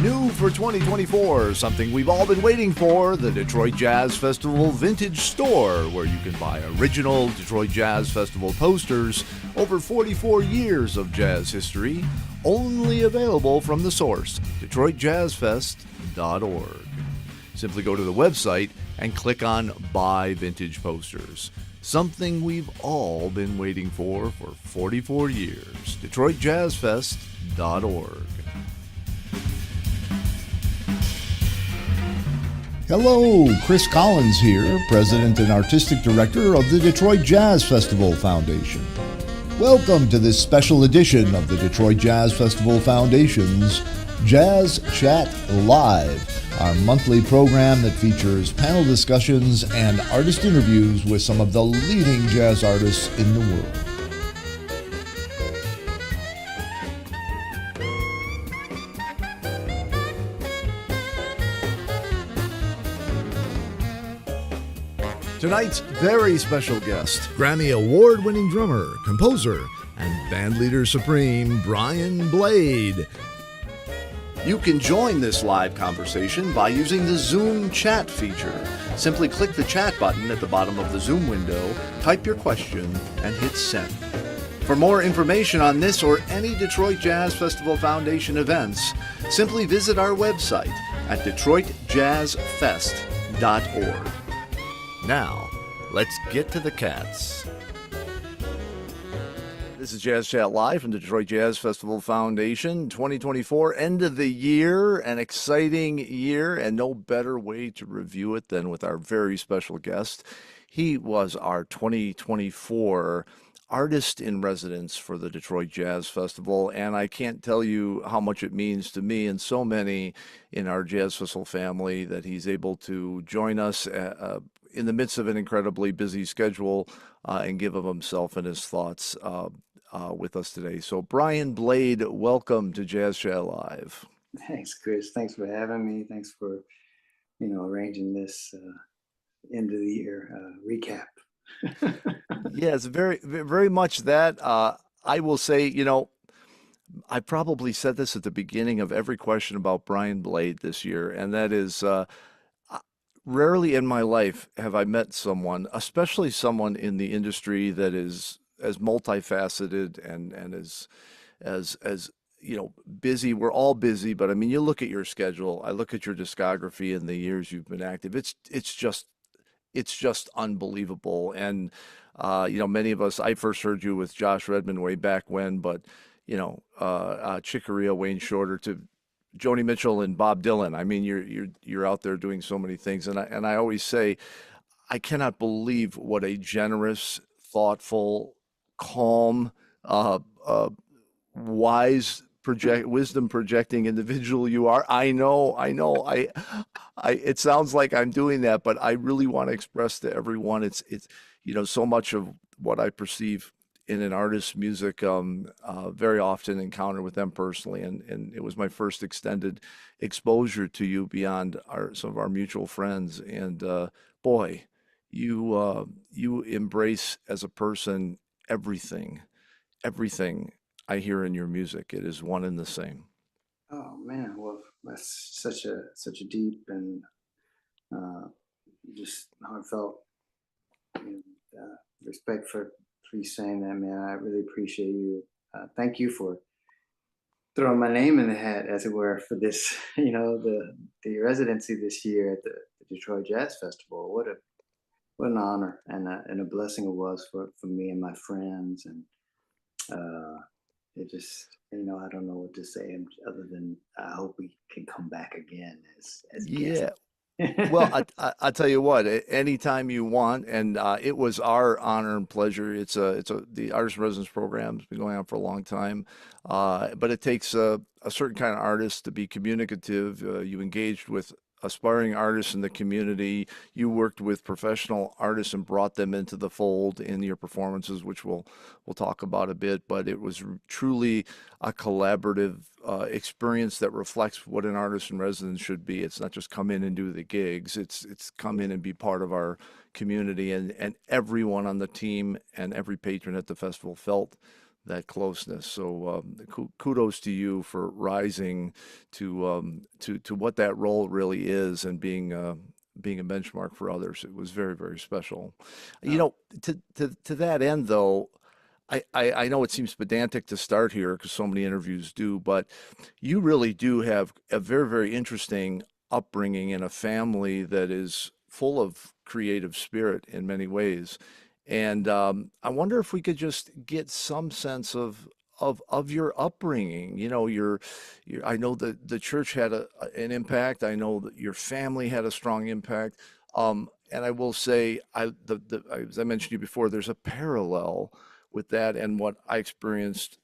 New for 2024, something we've all been waiting for, the Detroit Jazz Festival Vintage Store, where you can buy original Detroit Jazz Festival posters, over 44 years of jazz history, only available from the source, DetroitJazzFest.org. Simply go to the website and click on Buy Vintage Posters. Something we've all been waiting for 44 years. DetroitJazzFest.org. Hello, Chris Collins here, President and Artistic Director of the Detroit Jazz Festival Foundation. Welcome to this special edition of the Detroit Jazz Festival Foundation's JazzChat Live, our monthly program that features panel discussions and artist interviews with some of the leading jazz artists in the world. Tonight's very special guest, Grammy Award-winning drummer, composer, and bandleader supreme, Brian Blade. You can join this live conversation by using the Zoom chat feature. Simply click the chat button at the bottom of the Zoom window, type your question, and hit send. For more information on this or any Detroit Jazz Festival Foundation events, simply visit our website at DetroitJazzFest.org. Now, let's get to the cats. This is Jazz Chat Live from the Detroit Jazz Festival Foundation, 2024, end of the year, an exciting year, and no better way to review it than with our very special guest. He was our 2024 Artist in Residence for the Detroit Jazz Festival, and I can't tell you how much it means to me and so many in our Jazz Festival family that he's able to join us in the midst of an incredibly busy schedule and give of himself and his thoughts with us today. So Brian Blade, welcome to Jazz Chat Live. Thanks, Chris. Thanks for having me. Thanks for, arranging this end of the year recap. Yes, very, very much that. I will say, I probably said this at the beginning of every question about Brian Blade this year, and that is, rarely in my life have I met someone, especially someone in the industry that is as multifaceted and as busy. We're all busy, but I mean, you look at your schedule, I look at your discography and the years you've been active. It's just unbelievable. And many of us, I first heard you with Josh Redman way back when, but Chick Corea, Wayne Shorter, to Joni Mitchell and Bob Dylan. I mean, you're out there doing so many things, and I always say, I cannot believe what a generous, thoughtful, calm, wise, wisdom projecting individual you are. I know. It sounds like I'm doing that, but I really want to express to everyone, it's so much of what I perceive in an artist's music, very often encounter with them personally, and it was my first extended exposure to you beyond some of our mutual friends. And boy, you embrace as a person everything I hear in your music. It is one and the same. Oh man, well, that's such a deep and just heartfelt respect for you saying that, man. I really appreciate you. Thank you for throwing my name in the hat, as it were, for this, the residency this year at the Detroit Jazz Festival. What an honor and a blessing it was for me and my friends. And it just, I don't know what to say other than I hope we can come back again as guests. Yeah. Well, I tell you what, anytime you want, and it was our honor and pleasure. The Artist in Residence program has been going on for a long time, but it takes a certain kind of artist to be communicative. You engaged with aspiring artists in the community. You worked with professional artists and brought them into the fold in your performances, which we'll talk about a bit. But it was truly a collaborative experience that reflects what an artist in residence should be. It's not just come in and do the gigs. It's come in and be part of our community, and everyone on the team and every patron at the festival felt that closeness. So kudos to you for rising to what that role really is and being a benchmark for others. It was very, very special. You Oh, know, to that end, though, I know it seems pedantic to start here because so many interviews do, but you really do have a very, very interesting upbringing in a family that is full of creative spirit in many ways. And I wonder if we could just get some sense of your upbringing. You know, I know that the church had an impact. I know that your family had a strong impact. And I will say, as I mentioned to you before, there's a parallel with that and what I experienced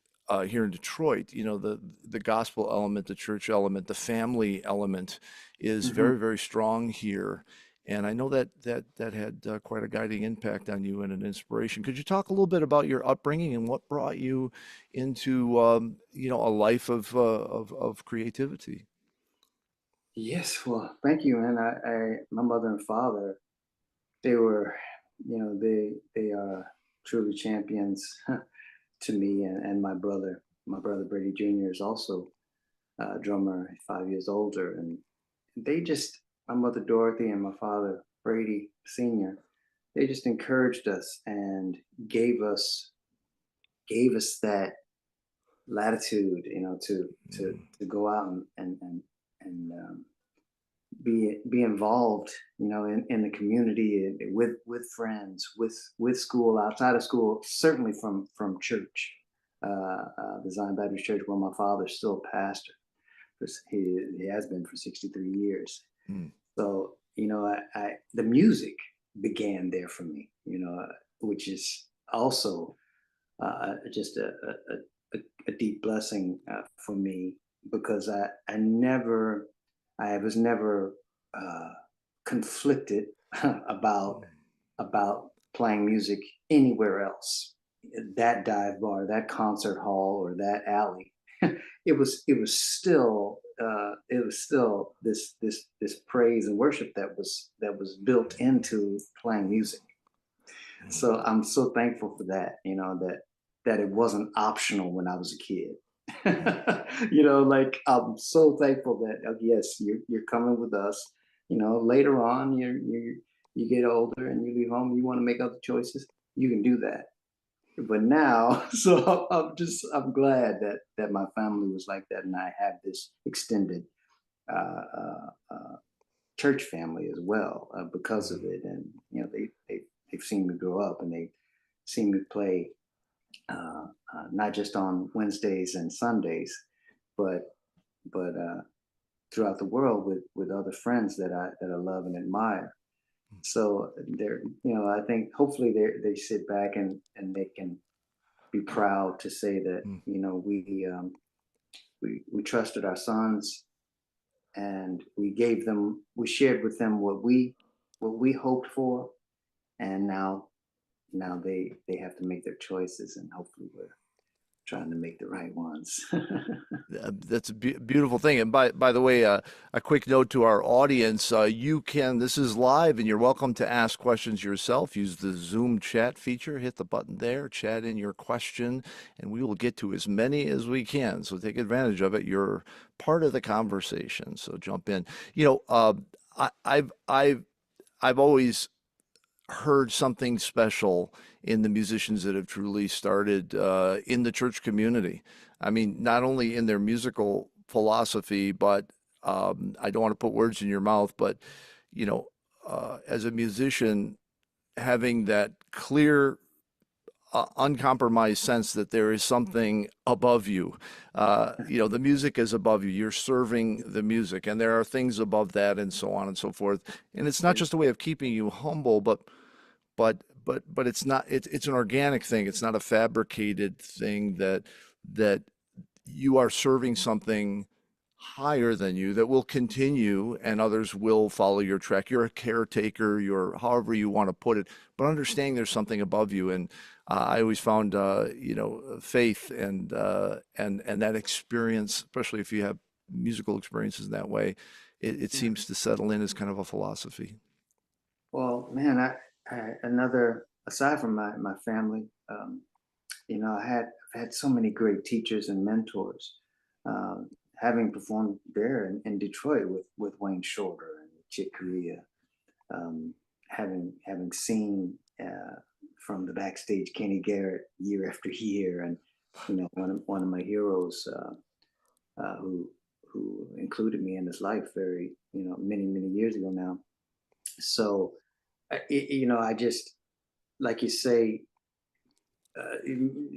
here in Detroit. You know, the gospel element, the church element, the family element is hmm. very, very strong here. And I know that had quite a guiding impact on you and an inspiration. Could you talk a little bit about your upbringing and what brought you into a life of creativity? Yes, well, thank you, man. My mother and father, they were, they are truly champions to me and my brother. My brother Brady Jr. is also a drummer, 5 years older, and they just, my mother Dorothy and my father Brady Sr., they just encouraged us and gave us gave us that latitude, Mm, to go out and be involved, in the community, with friends, with school, outside of school, certainly from church, the Zion Baptist Church, where my father's still a pastor. He has been for 63 years. mm, So, the music began there for me, which is also just a deep blessing for me, because I was never uh, conflicted about playing music anywhere else. That dive bar, that concert hall, or that alley. It was still this praise and worship that was built into playing music. mm, So I'm so thankful for that, that it wasn't optional when I was a kid. mm, Like, I'm so thankful that, yes, you're coming with us. Later on, you get older and you leave home, you want to make other choices, you can do that. But now, so I'm glad that my family was like that, and I have this extended uh, church family as well, because of mm. it. And they've seen me grow up, and they've seen me play, not just on Wednesdays and Sundays, but throughout the world with other friends that I love and admire. So I think hopefully they sit back and they can be proud to say that, Mm. we trusted our sons, and we shared with them what we hoped for, and now they have to make their choices, and hopefully we're trying to make the right ones. That's a beautiful thing. And by the way, a quick note to our audience: this is live, and you're welcome to ask questions yourself. Use the Zoom chat feature. Hit the button there, chat in your question, and we will get to as many as we can. So take advantage of it. You're part of the conversation, so jump in. You know, I, I've always heard something special in the musicians that have truly started in the church community. I mean, not only in their musical philosophy, but I don't want to put words in your mouth, but you know, as a musician, having that clear, uncompromised sense that there is something above you. The music is above you. You're serving the music, and there are things above that, and so on and so forth. And it's not just a way of keeping you humble, but it's not it's an organic thing. It's not a fabricated thing that you are serving something higher than you that will continue and others will follow your track. You're a caretaker, you're however you want to put it, but understanding there's something above you. And I always found faith and that experience, especially if you have musical experiences in that way, it Yeah. seems to settle in as kind of a philosophy. Well, man, another, aside from my family, I've had so many great teachers and mentors. Having performed there in Detroit with Wayne Shorter and Chick Corea, having seen from the backstage Kenny Garrett year after year, and one of my heroes who included me in his life very many years ago now. So I just, like you say,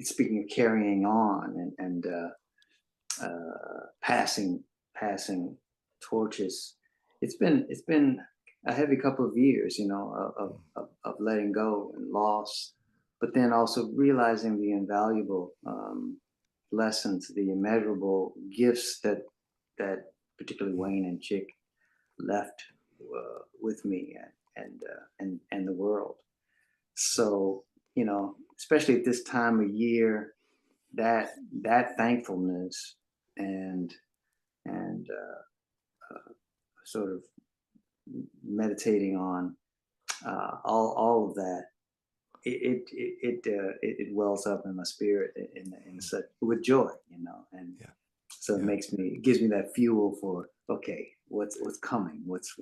speaking of carrying on and passing torches, it's been a heavy couple of years, of letting go and loss, but then also realizing the invaluable lessons, the immeasurable gifts that particularly Wayne and Chick left with me and the world. So, especially at this time of year, that thankfulness and sort of meditating on all of that, it wells up in my spirit in such with joy, and Yeah. so Yeah. it gives me that fuel for, okay, what's coming, what's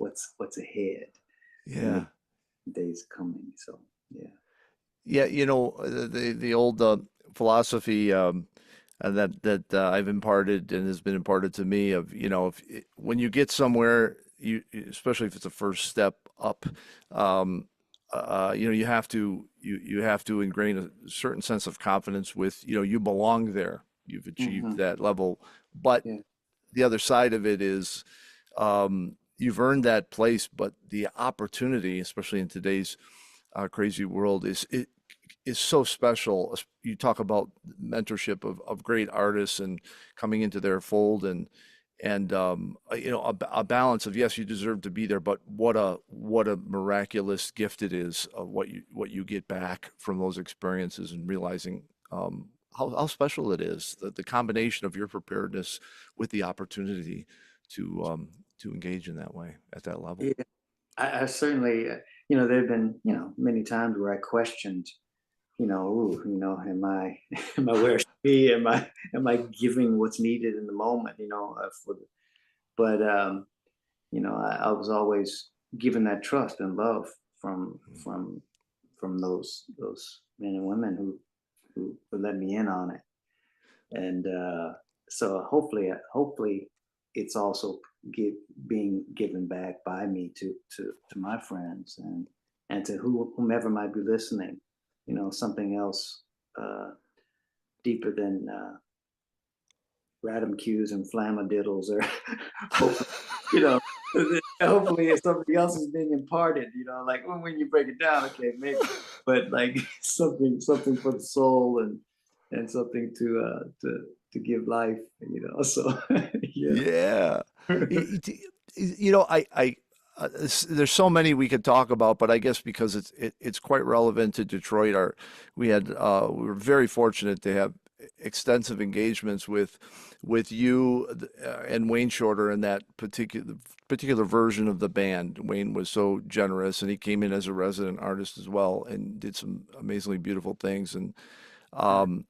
ahead, in the Yeah. days coming. So yeah. Yeah, the old philosophy that I've imparted and has been imparted to me of, when you get somewhere, especially if it's a first step up, um, you have to ingrain a certain sense of confidence with, you belong there. You've achieved Hmm. that level, but Yeah. the other side of it is, you've earned that place, but the opportunity, especially in today's crazy world, is so special. You talk about mentorship of great artists and coming into their fold, and a balance of, yes, you deserve to be there, but what a miraculous gift it is of what you get back from those experiences, and realizing how special it is, the combination of your preparedness with the opportunity to engage in that way at that level. Yeah. I certainly, there have been, many times where I questioned, ooh, am I, am I where I should be? Am I giving what's needed in the moment? But I was always given that trust and love from from from those men and women who let me in on it. And so hopefully it's also being given back by me to my friends and to whomever might be listening, something else deeper than radom cues and flammadiddles, or hopefully, you know hopefully if something else is being imparted, like when you break it down, okay, maybe, but like something for the soul, and something to give life, so yeah. Yeah. There's so many we could talk about, but I guess because it's quite relevant to Detroit. We were very fortunate to have extensive engagements with you and Wayne Shorter in that particular version of the band. Wayne was so generous, and he came in as a resident artist as well and did some amazingly beautiful things. And um,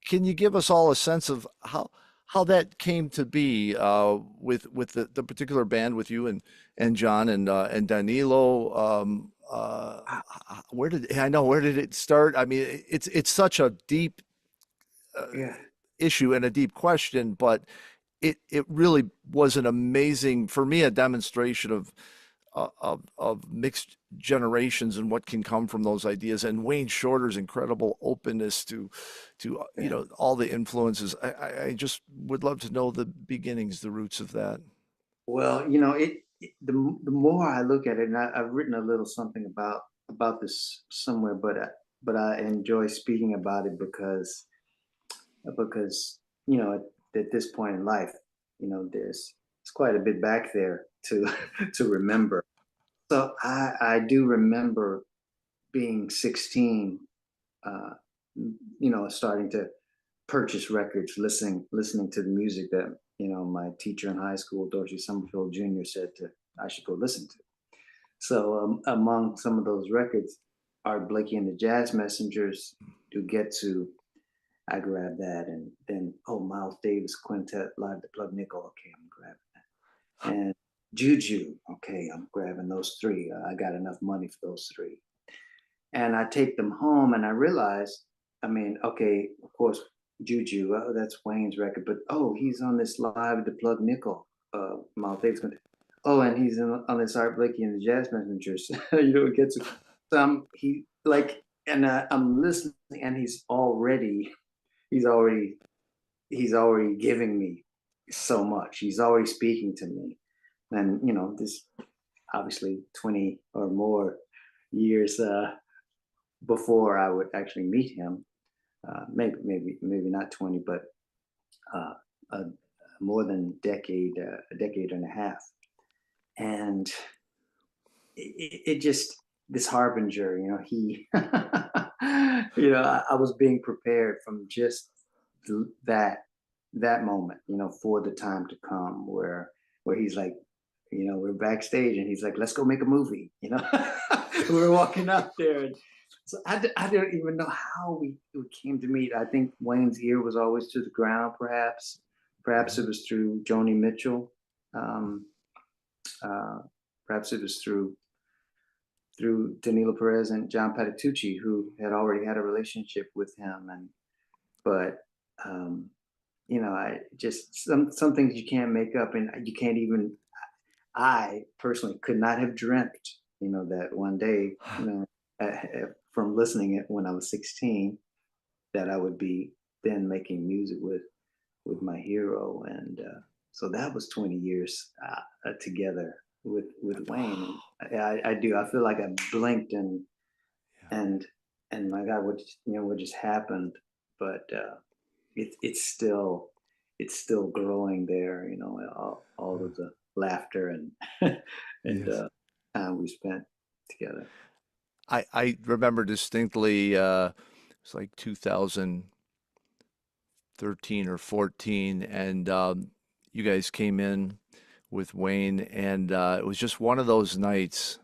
can you give us all a sense of how that came to be, with the particular band with you and John and Danilo? Where did it start? I mean, it's such a deep uh, Yeah. issue and a deep question, but it really was an amazing, for me, a demonstration of mixed generations and what can come from those ideas, and Wayne Shorter's incredible openness to Yeah. all the influences. I just would love to know the beginnings, the roots of that. Well, the more I look at it, and I've written a little something about this somewhere, but I enjoy speaking about it because at this point in life, it's quite a bit back there to to remember. So I do remember being 16, uh, starting to purchase records, listening to the music that my teacher in high school, Dorsey Summerfield Jr., said to I should go listen to. So among some of those records, Art Blakey and the Jazz Messengers, to get to I grabbed that, and then Miles Davis Quintet Live to Plug Nickel. Okay, I'm grabbing that, and Juju. Okay, I'm grabbing those three. I got enough money for those three, and I take them home, and I realize, I mean, okay, of course, Juju. That's Wayne's record, but he's on this Live to Plug Nickel. Miles Davis Quintet. Oh, and he's on this Art Blakey and the Jazz Messengers. It gets some he like, and I'm listening, and he's already he's already giving me so much. He's already speaking to me, and this obviously 20 or more years before I would actually meet him. Maybe not 20, but uh, more than a decade and a half, and it just, this harbinger, he I was being prepared from just that moment, for the time to come, where he's like, we're backstage, and he's like, let's go make a movie. We're walking up there, and so I don't even know how we came to meet. I think Wayne's ear was always to the ground, perhaps it was through Joni Mitchell. um, uh, Perhaps it was through Danilo Perez and John Patitucci, who had already had a relationship with him. But I just, some things you can't make up, and you can't even. I personally could not have dreamt, that one day, from listening it when I was 16, that I would be then making music with my hero, and so that was 20 years together with Wayne. I do. I feel like I blinked, and my God, what just happened? But it's still growing there. All of the laughter and and Yes. time we spent together. I remember distinctly, it's like 2013 or 14, and you guys came in with Wayne, and it was just one of those nights.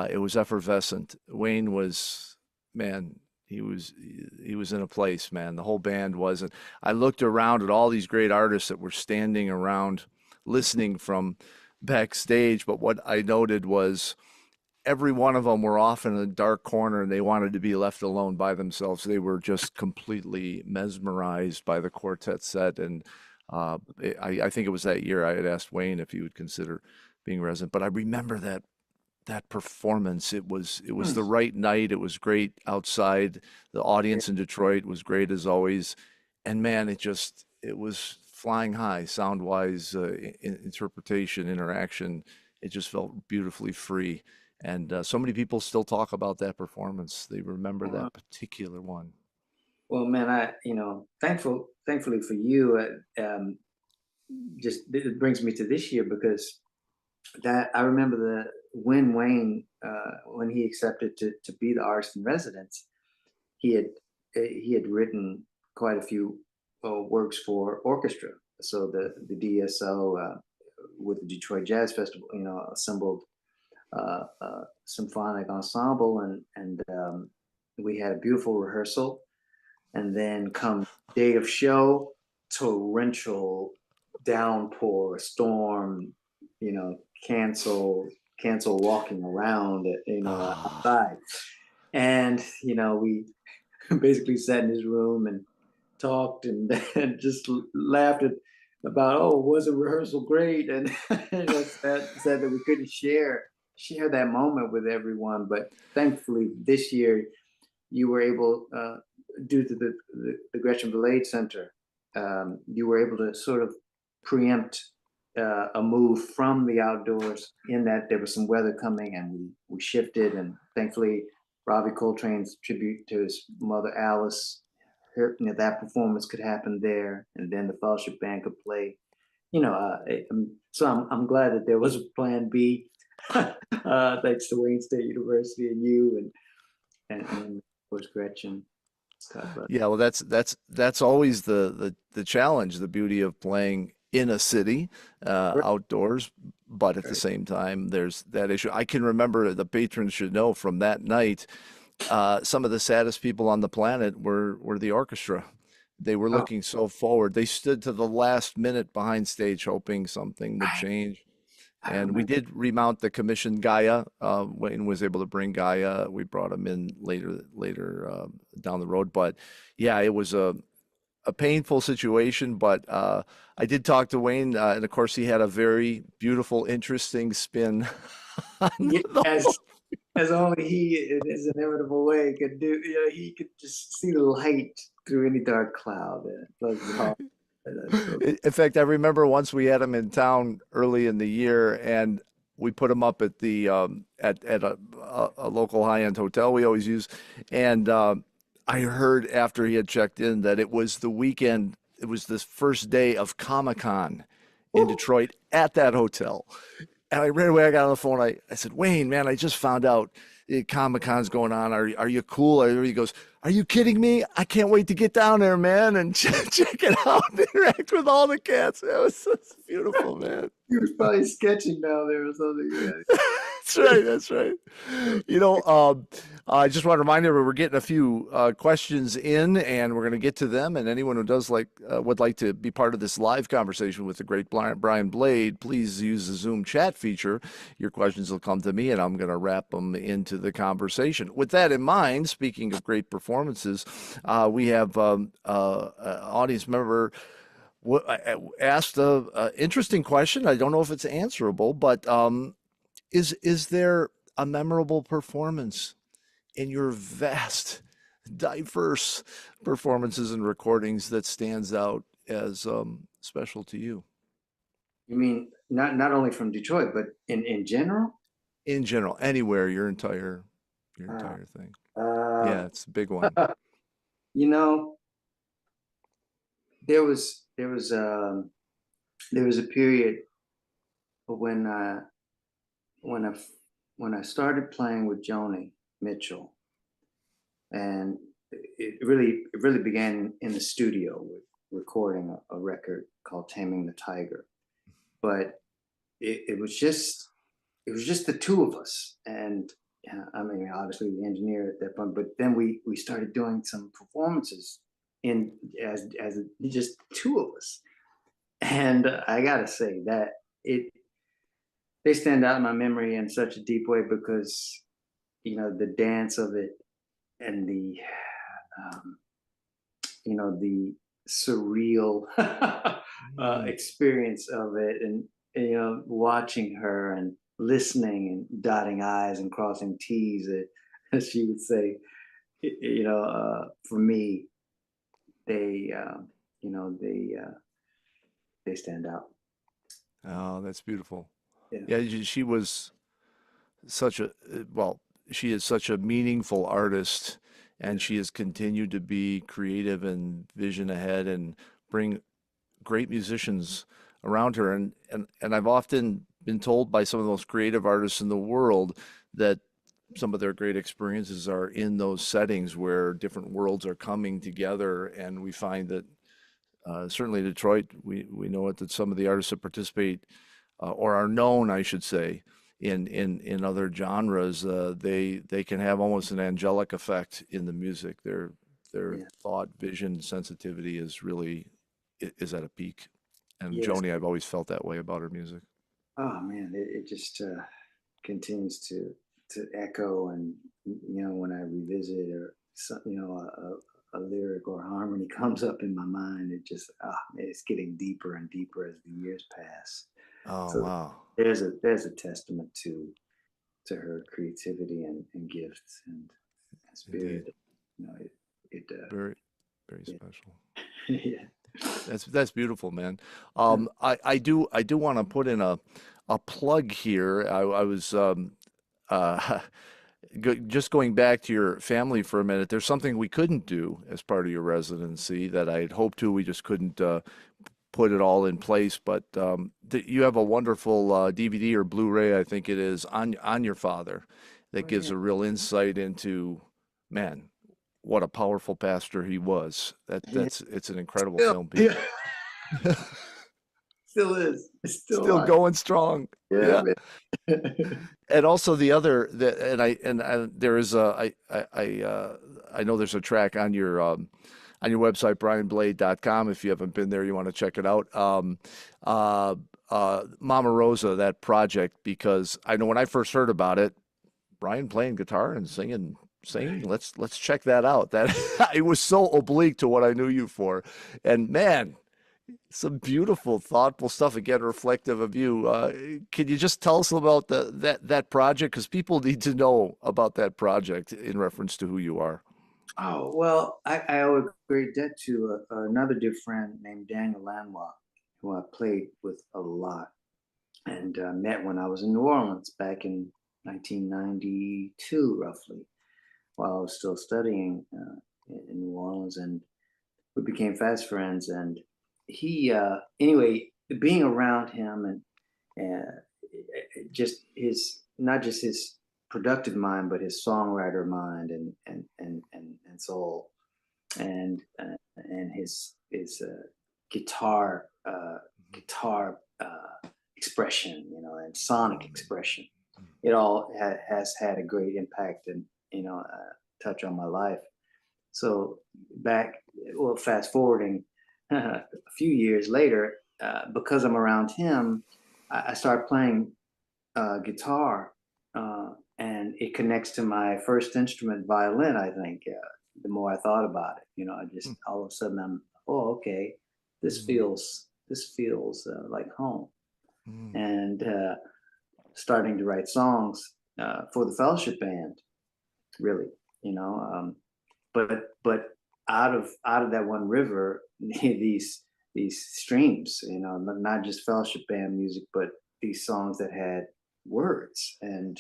It was effervescent. Wayne was, man, he was in a place, man. The whole band was. And I looked around at all these great artists that were standing around listening from backstage, but what I noted was every one of them were off in a dark corner, and they wanted to be left alone by themselves. They were just completely mesmerized by the quartet set. And I think it was that year I had asked Wayne if he would consider being resident. But I remember that performance. It was the right night. It was great outside. The Yeah. audience in Detroit was great as always. And man, it was flying high, sound wise, interpretation, interaction. It just felt beautifully free. And so many people still talk about that performance. They remember Well, that particular one. well, man, thankfully for you, just it brings me to this year, because that I remember when Wayne, when he accepted to be the artist in residence, he had he had written quite a few works for orchestra. So the DSO, with the Detroit Jazz Festival, assembled symphonic ensemble, and we had a beautiful rehearsal, and then come day of show, torrential downpour, storm, you know, cancel walking around, Ah, outside. And we basically sat in his room and talked, and, and just laughed about, was a rehearsal great? And said that we couldn't share that moment with everyone. But thankfully this year you were able, due to the Gretchen Villade Center, you were able to sort of preempt a move from the outdoors, in that there was some weather coming, and we shifted. And thankfully, Robbie Coltrane's tribute to his mother Alice, that performance could happen there, and then the fellowship band could play. So I'm glad that there was a plan B, thanks to Wayne State University and you, and of course Gretchen. God bless. yeah, well, that's always the challenge, the beauty of playing in a city, Right, outdoors, but at the right. same time, there's that issue. I can remember, the patrons should know from that night, some of the saddest people on the planet were the orchestra. they were Oh, looking so forward. They stood to the last minute behind stage, hoping something would I, change. I And we remember. did remount the commissioned Gaia. Wayne was able to bring Gaia. We brought him in later down the road. But yeah, it was a painful situation. But I did talk to Wayne, and of course, he had a very beautiful, interesting spin on the Yes, as only he, in his inevitable way, could do. You know, he could just see the light through any dark cloud. And it floods the hall. And that's so. In fact, I remember once we had him in town early in the year, and we put him up at the at a local high-end hotel we always use, and I heard after he had checked in that it was the weekend. It was the first day of Comic-Con in Woo! Detroit at that hotel. And I right away I got on the phone. I said, Wayne, man, I just found out Comic Con's going on. Are you cool? He goes, are you kidding me? I can't wait to get down there, man, and check it out and interact with all the cats. It was so beautiful, man. He was probably sketching down there or something. That's right. That's right. You know, I just want to remind everyone we're getting a few questions in, and we're going to get to them. And anyone who does would like to be part of this live conversation with the great Brian Blade, please use the Zoom chat feature. Your questions will come to me, and I'm going to wrap them into the conversation. With that in mind, speaking of great performances, we have audience member asked a interesting question. I don't know if it's answerable, but is there a memorable performance in your vast, diverse performances and recordings that stands out as special to you You mean not only from Detroit, but in general? in general, anywhere, your Uh, entire thing? uh, Yeah, it's a big one. you know, there was there was a period when when I when I started playing with Joni Mitchell, and it really began in the studio with recording a record called Taming the Tiger. But it was just the two of us, and I mean, obviously the engineer at that point. But then we started doing some performances in as just two of us, and I gotta say that it they stand out in my memory in such a deep way because the dance of it and the um, the surreal Mm. experience of it, and watching her and listening and dotting i's and crossing t's, as she would say. For me, they you know they stand out. Oh, that's beautiful. Yeah, Yeah, she was such a well, she is such a meaningful artist, and yeah, she has continued to be creative and vision ahead and bring great musicians around her. And I've often been told by some of the most creative artists in the world that some of their great experiences are in those settings where different worlds are coming together. And we find that certainly Detroit, we know it that some of the artists that participate or are known, I should say, in other genres, they can have almost an angelic effect in the music. Their yeah. thought, vision, sensitivity is really is at a peak. And Yes. Joni, I've always felt that way about her music. Oh man, it just continues to echo, and when I revisit, or a lyric or harmony comes up in my mind, it just it's getting deeper and deeper as the years pass. Oh, So wow. there's a testament to her creativity and gifts and Indeed. spirit. It Very, very yeah. special. Yeah. That's beautiful, man. I do want to put in a plug here. I was uh, just going back to your family for a minute. There's something we couldn't do as part of your residency that I had hoped to. We just couldn't put it all in place. But you have a wonderful DVD or Blu-ray, I think it is, on your father that Oh gives yeah. a real insight into, man, what a powerful pastor he was. Yeah. It's an incredible Still, film piece. yeah. Still is. It's still Still alive. going strong. Yeah, Yeah. man. And also the other that and there is a I know there's a track on your on your website, brianblade.com. If you haven't been there, you want to check it out. Uh, Mama Rosa, that project, because I know when I first heard about it, Brian playing guitar and singing. Let's check that out. That it was so oblique to what I knew you for, and man, some beautiful, thoughtful stuff. Again, reflective of you. Can you just tell us about that project? Because people need to know about that project in reference to who you are. Oh, well, I owe a great debt to another dear friend named Daniel Lanois, who I played with a lot and met when I was in New Orleans back in 1992, roughly, while I was still studying in New Orleans. And we became fast friends. And anyway, being around him and just his, not just his productive mind, but his songwriter mind and soul, and his guitar expression, and sonic expression. It all has had a great impact and touch on my life. So fast forwarding a few years later, because I'm around him, I started playing guitar, and it connects to my first instrument, violin. I think the more I thought about it, I just all of a sudden okay, this feels like home, Mm. and starting to write songs for the fellowship band, really, but out of that one river, these streams, not just fellowship band music, but these songs that had words. And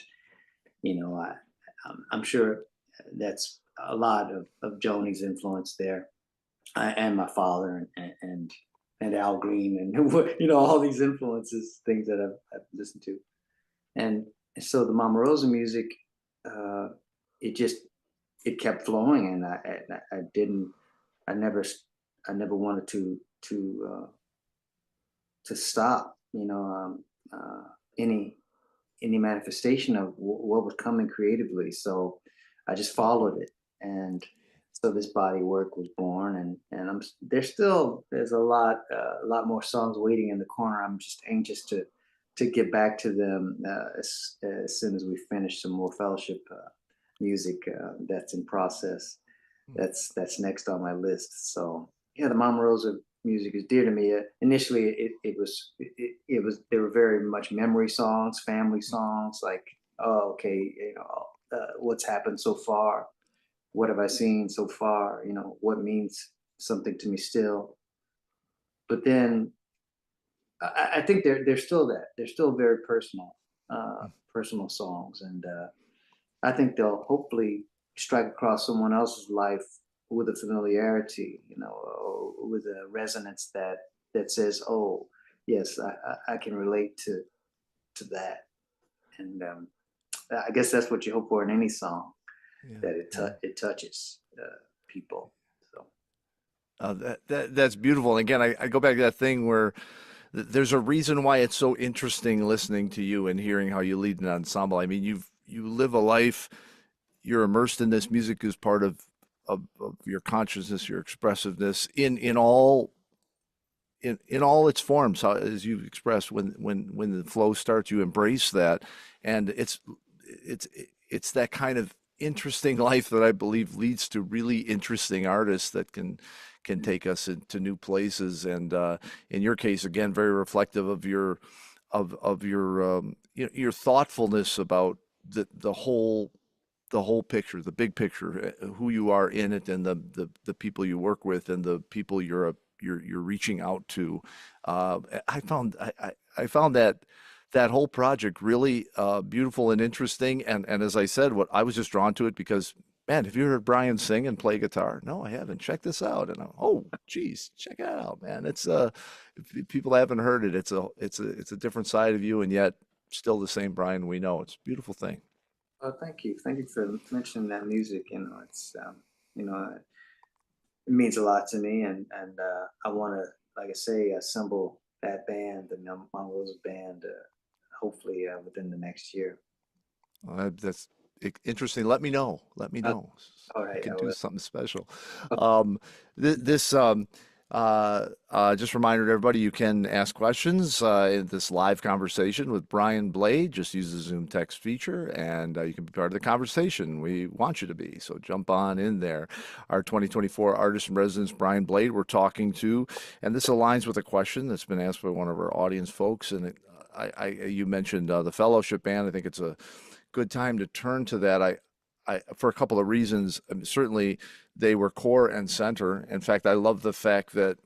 I'm sure that's a lot of Joni's influence there, and my father and Al Green, and all these influences, things that I've listened to. And so the Mama Rosa music, uh, it just it kept flowing, and I didn't I never I never wanted to stop, any manifestation of what was coming creatively. So I just followed it, and so this body work was born. And there's a lot more songs waiting in the corner. I'm just anxious to get back to them as soon as we finish some more fellowship music that's in process. That's next on my list. So yeah, the Mama Rosa music is dear to me. Initially, it was they were very much memory songs, family songs, like, oh, okay, what's happened so far, what have I seen so far, what means something to me still. But then I think they're still very personal songs, and I think they'll hopefully strike across someone else's life with a familiarity, with a resonance that says, "Oh, yes, I can relate to that." And I guess that's what you hope for in any song, Yeah, that yeah. it touches people. So That's beautiful. And again, I go back to that thing where there's a reason why it's so interesting listening to you and hearing how you lead an ensemble. I mean, you live a life, you're immersed in this. Music is part of your consciousness, your expressiveness in all its forms. How, as you've expressed, when the flow starts, you embrace that, and it's it's that kind of interesting life that I believe leads to really interesting artists that can take us into new places. And in your case, again, very reflective of of your your thoughtfulness about the whole picture, the big picture, who you are in it, and the people you work with, and the people you're reaching out to. I found that whole project really beautiful and interesting. And as I said, what I was just drawn to it because, man, have you heard Brian sing and play guitar? No, I haven't. Check this out. And oh, geez, check it out, man. It's if people haven't heard it, it's a different side of you, and yet still the same Brian we know. It's a beautiful thing. thank you for mentioning that music. You know, it means a lot to me, and I want to, like I say, assemble that band, the Mount Rose band, hopefully within the next year. That's interesting, let me know. Let me Uh, know. all We right, can I do will. something special. Um, this just a reminder to everybody, you can ask questions in this live conversation with Brian Blade. Just use the Zoom text feature, and you can be part of the conversation. We want you to be, so jump on in there. Our 2024 Artist in Residence, Brian Blade, we're talking to, and this aligns with a question that's been asked by one of our audience folks. And you mentioned the fellowship band. I think it's a good time to turn to that. For a couple of reasons. I mean, certainly, they were core and center. In fact, I love the fact that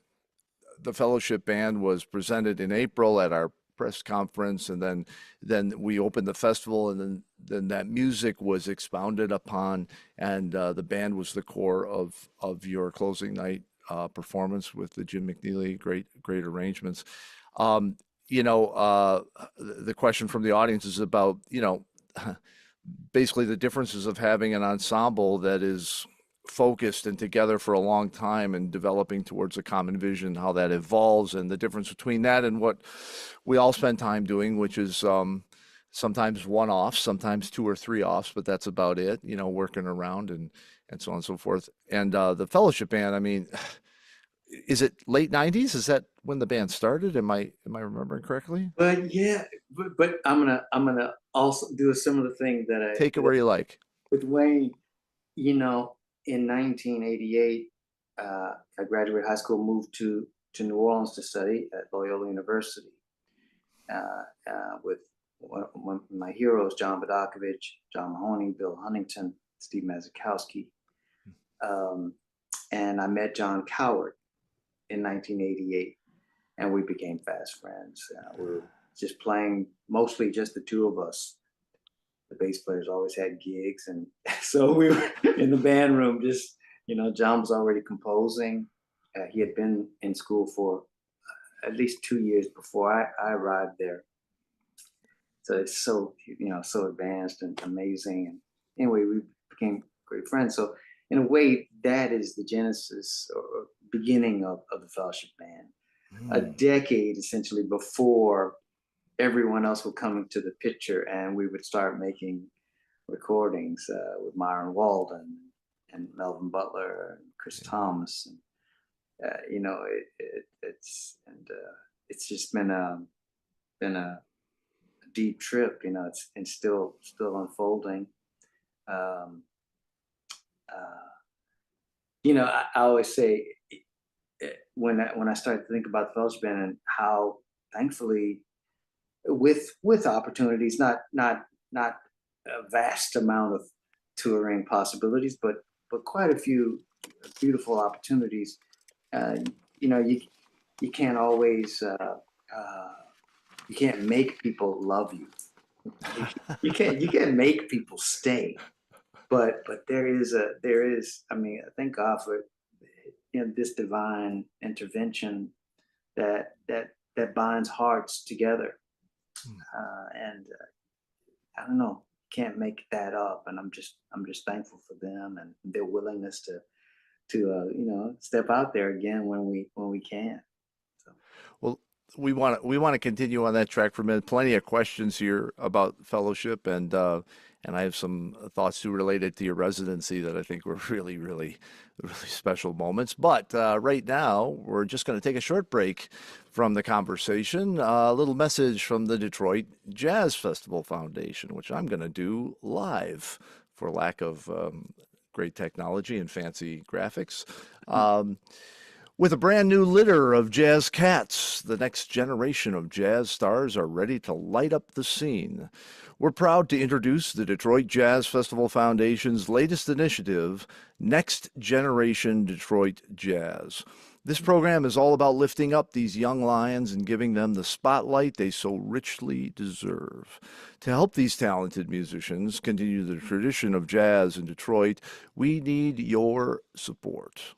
the fellowship band was presented in April at our press conference, and then we opened the festival, and then that music was expounded upon, and the band was the core of your closing night performance with the Jim McNeely great arrangements. Um, the question from the audience is about, basically the differences of having an ensemble that is focused and together for a long time and developing towards a common vision, how that evolves, and the difference between that and what we all spend time doing, which is sometimes one offs, sometimes two or three offs, but that's about it, working around and so on and so forth. And the fellowship band, I mean, is it late 90s? Is that when the band started? Am I remembering correctly? But yeah, but I'm gonna also do a similar thing that I Take it where you like. with Wayne. You know, in 1988, I graduated high school, moved to New Orleans to study at Loyola University with one of my heroes, John Bodakovich, John Mahoney, Bill Huntington, Steve Mazikowski. And I met John Coward in 1988, and we became fast friends. We were just playing, mostly just the two of us. The bass players always had gigs, and so we were in the band room. Just John was already composing. He had been in school for at least 2 years before I arrived there. So it's so advanced and amazing. And anyway, we became great friends. So in a way, that is the genesis or beginning of the fellowship band. A decade essentially before everyone else would come into the picture, and we would start making recordings with Myron Walden and Melvin Butler and Chris Thomas. And it's just been a deep trip. It's still unfolding. I always say, when I started to think about the fellowship band and how, thankfully, with opportunities, not a vast amount of touring possibilities, but quite a few beautiful opportunities. You can't always you can't make people love you. You can't make people stay. But there is I mean, thank God for this divine intervention that binds hearts together. And I don't know, can't make that up. And I'm just thankful for them and their willingness to step out there again when we can. So. Well, we want to continue on that track for a minute. Plenty of questions here about fellowship, and I have some thoughts too related to your residency that I think were really, really, really special moments. But right now, we're just going to take a short break from the conversation. A little message from the Detroit Jazz Festival Foundation, which I'm going to do live for lack of great technology and fancy graphics. With a brand new litter of jazz cats, the next generation of jazz stars are ready to light up the scene. We're proud to introduce the Detroit Jazz Festival Foundation's latest initiative, Next Generation Detroit Jazz. This program is all about lifting up these young lions and giving them the spotlight they so richly deserve. To help these talented musicians continue the tradition of jazz in Detroit, we need your support.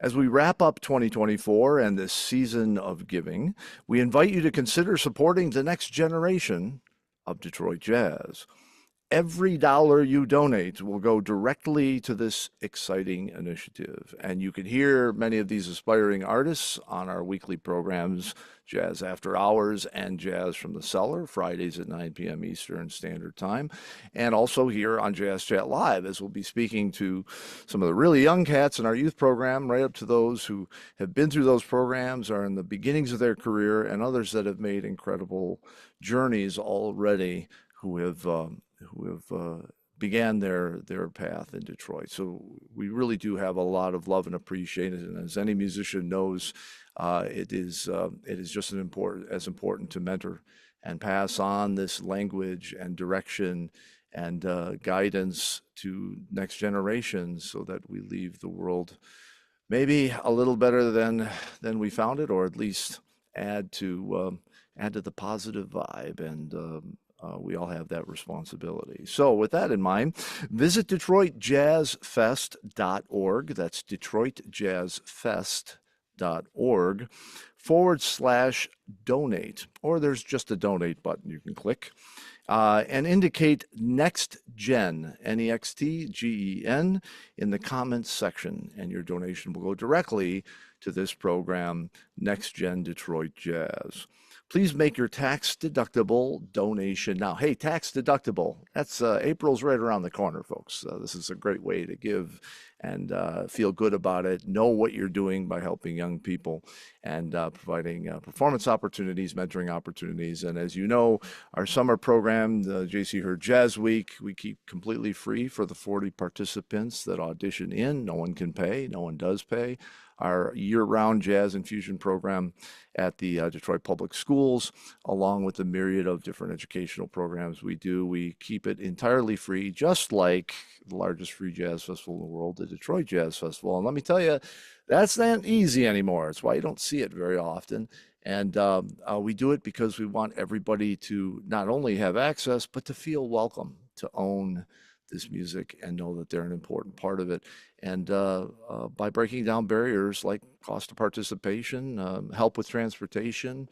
As we wrap up 2024 and this season of giving, we invite you to consider supporting the next generation of Detroit jazz. Every dollar you donate will go directly to this exciting initiative. And you can hear many of these aspiring artists on our weekly programs, Jazz After Hours and Jazz from the Cellar, Fridays at 9 p.m. Eastern Standard Time, and also here on JazzChat Live, as we'll be speaking to some of the really young cats in our youth program, right up to those who have been through those programs, are in the beginnings of their career, and others that have made incredible journeys already who have began their path in Detroit. So we really do have a lot of love and appreciation. And as any musician knows, it is just as important to mentor and pass on this language and direction and guidance to next generations, so that we leave the world maybe a little better than we found it, or at least add to the positive vibe. And we all have that responsibility. So with that in mind, visit DetroitJazzFest.org. That's DetroitJazzFest.org/donate, or there's just a donate button you can click, and indicate Next Gen, NEXTGEN, in the comments section, and your donation will go directly to this program, Next Gen Detroit Jazz. Please make your tax-deductible donation now. Hey, tax-deductible. That's April's right around the corner, folks. This is a great way to give and feel good about it. Know what you're doing by helping young people and providing performance opportunities, mentoring opportunities. And as you know, our summer program, the JC Hurd Jazz Week, we keep completely free for the 40 participants that audition in. No one can pay. No one does pay. Our year-round jazz infusion program at the Detroit Public Schools, along with the myriad of different educational programs we do. We keep it entirely free, just like the largest free jazz festival in the world, the Detroit Jazz Festival. And let me tell you, that's not easy anymore. It's why you don't see it very often. And we do it because we want everybody to not only have access, but to feel welcome, to own this music and know that they're an important part of it. And by breaking down barriers like cost of participation, help with transportation,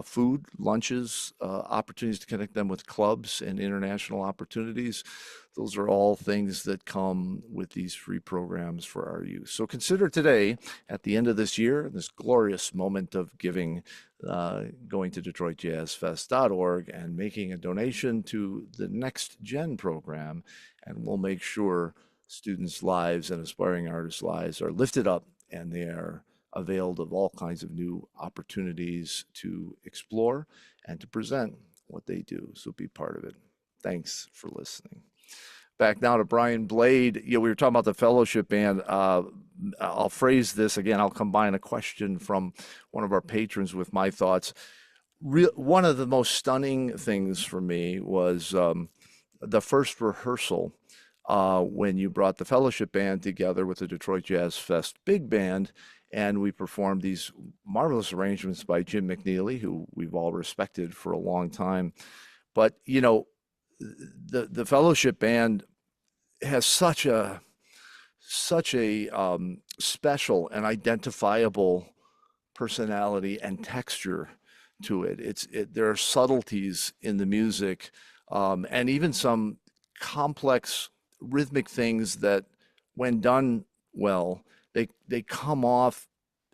food, lunches, opportunities to connect them with clubs and international opportunities. Those are all things that come with these free programs for our youth. So consider today, at the end of this year, this glorious moment of giving, going to DetroitJazzFest.org and making a donation to the Next Gen program, and we'll make sure students' lives and aspiring artists' lives are lifted up, and they are availed of all kinds of new opportunities to explore and to present what they do. So be part of it. Thanks for listening. Back now to Brian Blade. We were talking about the fellowship band. I'll phrase this again. I'll combine a question from one of our patrons with my thoughts. One of the most stunning things for me was the first rehearsal when you brought the fellowship band together with the Detroit Jazz Fest Big Band, and we performed these marvelous arrangements by Jim McNeely, who we've all respected for a long time. But the fellowship band has such a special and identifiable personality and texture to it. There are subtleties in the music, and even some complex rhythmic things that, when done well, they come off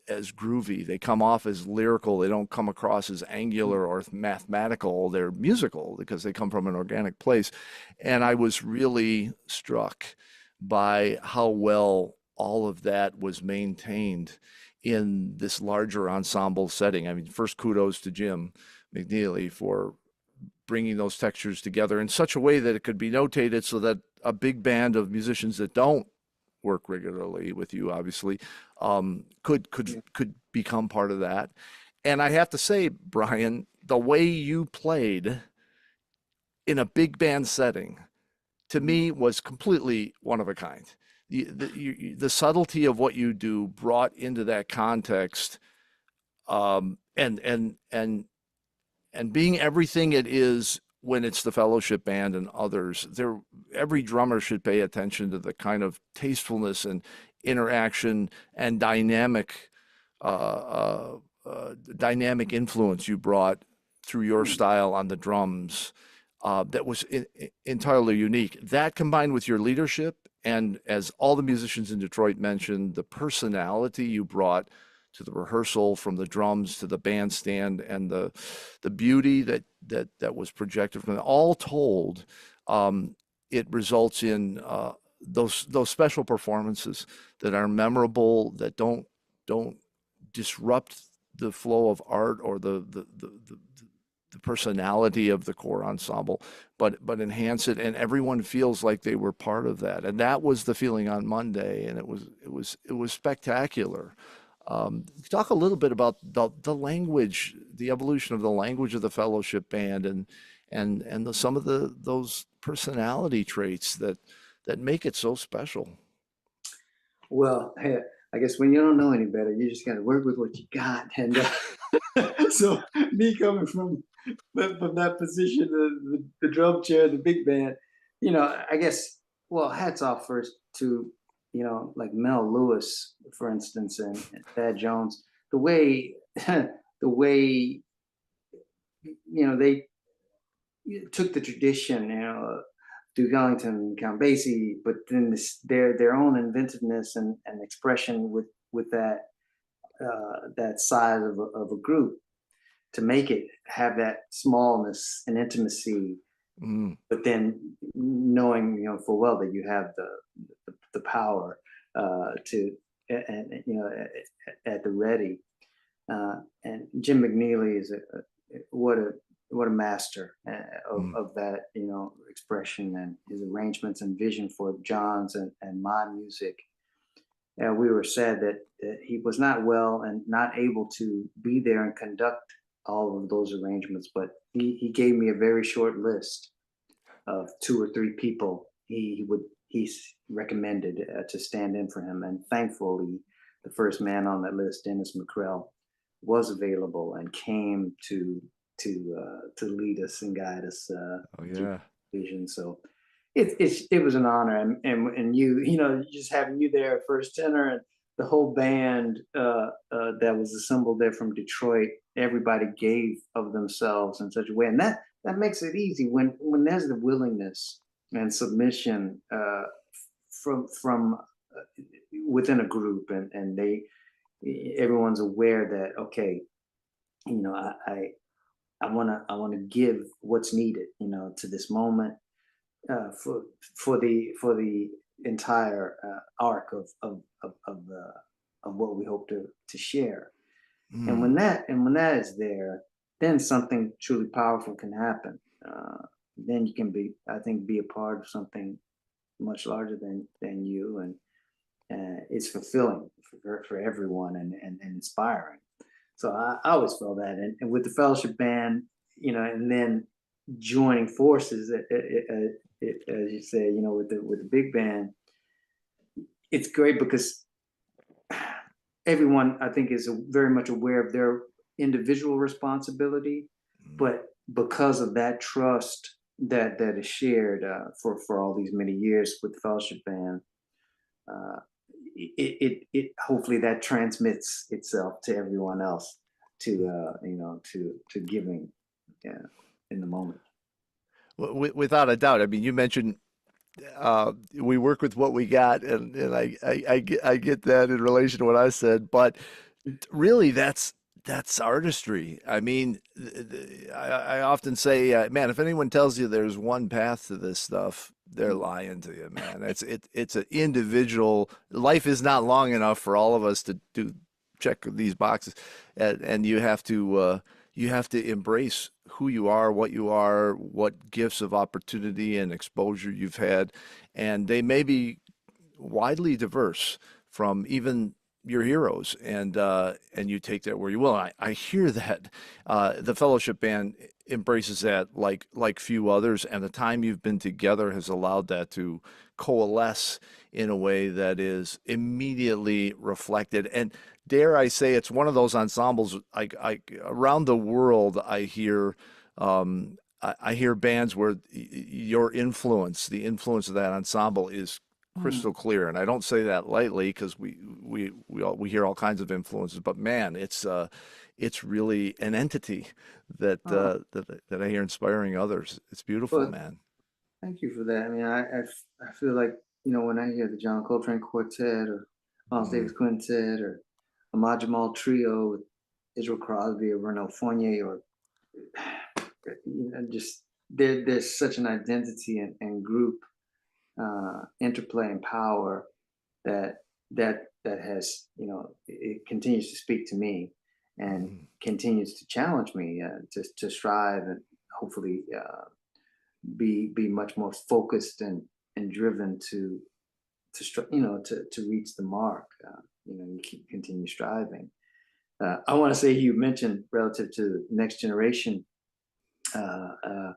as groovy. They come off as lyrical. They don't come across as angular or mathematical. They're musical because they come from an organic place. And I was really struck by how well all of that was maintained in this larger ensemble setting. I mean, first, kudos to Jim McNeely for bringing those textures together in such a way that it could be notated, so that a big band of musicians that don't work regularly with you, obviously, could become part of that. And I have to say, Brian, the way you played in a big band setting, to me, was completely one of a kind. The subtlety of what you do brought into that context, and being everything it is when it's the fellowship band and others. Every drummer should pay attention to the kind of tastefulness and interaction and dynamic influence you brought through your style on the drums. that was entirely unique. That combined with your leadership, and as all the musicians in Detroit mentioned, the personality you brought to the rehearsal, from the drums to the bandstand, and the beauty that was projected from it, all told, it results in those special performances that are memorable, that don't disrupt the flow of art or the personality of the core ensemble, but enhance it, and everyone feels like they were part of that. And that was the feeling on Monday, and it was spectacular. Talk a little bit about the language, the evolution of the language of the fellowship band, and some of those personality traits that make it so special. Well, hey, I guess when you don't know any better, you just got to work with what you got. And so, me coming from that position, the drum chair, the big band, I guess. Well, hats off first to like Mel Lewis, for instance, and Thad Jones. The way the way they took the tradition, Duke Ellington and Count Basie, but then their own inventiveness and expression with that size of a group, to make it have that smallness and intimacy, Mm, but then knowing full well that you have the power to and at the ready. And Jim McNeely is what a master mm, of that expression, and his arrangements and vision for John's and my music. We were sad that he was not well and not able to be there and conduct all of those arrangements, but he gave me a very short list of 2 or 3 people he recommended to stand in for him, and thankfully the first man on that list, Dennis McCrell, was available and came to lead us and guide us oh through yeah. vision. So it was an honor, and just having you there at first tenor, and the whole band that was assembled there from Detroit. Everybody gave of themselves in such a way, and that makes it easy when there's the willingness and submission from within a group, and everyone's aware that, okay, I want to give what's needed, to this moment, for the entire arc of what we hope to share. And Mm. when that is there, then something truly powerful can happen. Then you can I think, be a part of something much larger than you, and it's fulfilling for everyone, and inspiring. So I always felt that, and with the fellowship band, and then joining forces, as you say, with the big band, it's great because everyone, I think, is very much aware of their individual responsibility, Mm. but because of that trust that is shared for all these many years with the fellowship band, uh, it hopefully that transmits itself to everyone else, to giving, yeah, in the moment. Without a doubt. I mean, you mentioned we work with what we got, and I get that in relation to what I said, but really that's artistry. I mean, I often say, man, if anyone tells you there's one path to this stuff, they're lying to you, man. It's an individual. Life is not long enough for all of us to do check these boxes, and you have to embrace who you are, what you are, what gifts of opportunity and exposure you've had, and they may be widely diverse from even your heroes, and you take that where you will. I hear that the fellowship band embraces that like few others, and the time you've been together has allowed that to coalesce in a way that is immediately reflected. And dare I say, it's one of those ensembles. Around the world, I hear. I hear bands where your influence, the influence of that ensemble, is crystal clear. And I don't say that lightly because we hear all kinds of influences, but man, it's really an entity Oh, that I hear inspiring others. It's beautiful, well, man. thank you for that. I mean, I feel like, when I hear the John Coltrane Quartet or Miles Mm, Davis Quintet or Ahmad Jamal Trio with Israel Crosby or Vernel Fournier or just there's such an identity and group interplay and power that that has, it continues to speak to me and mm, continues to challenge me to strive and hopefully be much more focused and driven to reach the mark. You continue striving. I want to say, you mentioned relative to next generation. Uh, uh,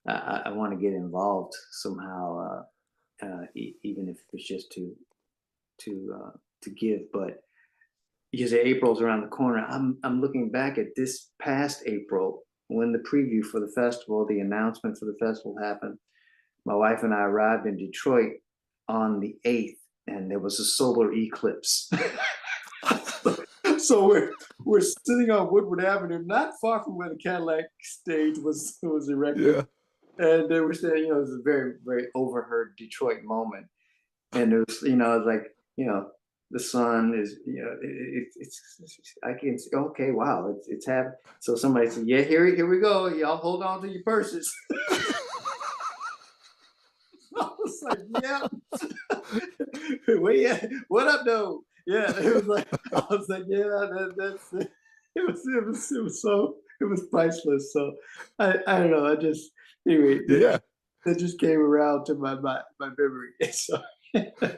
I want to get involved somehow, even if it's just to give. But because April's around the corner, I'm looking back at this past April when the preview for the festival, the announcement for the festival happened. My wife and I arrived in Detroit on the 8th, and there was a solar eclipse. So we're sitting on Woodward Avenue, not far from where the Cadillac stage was erected, yeah. and they were saying, it was a very very overheard Detroit moment, and it was, it was like, the sun is, it's I can see, okay, wow, it's happening. So somebody said, yeah, here we go, y'all hold on to your purses. I was like, yeah. Wait, yeah, what up, though? Yeah, it was like, I was like, yeah, that's it. It was priceless. So I don't know. I just, anyway, Yeah. that just came around to my memory. So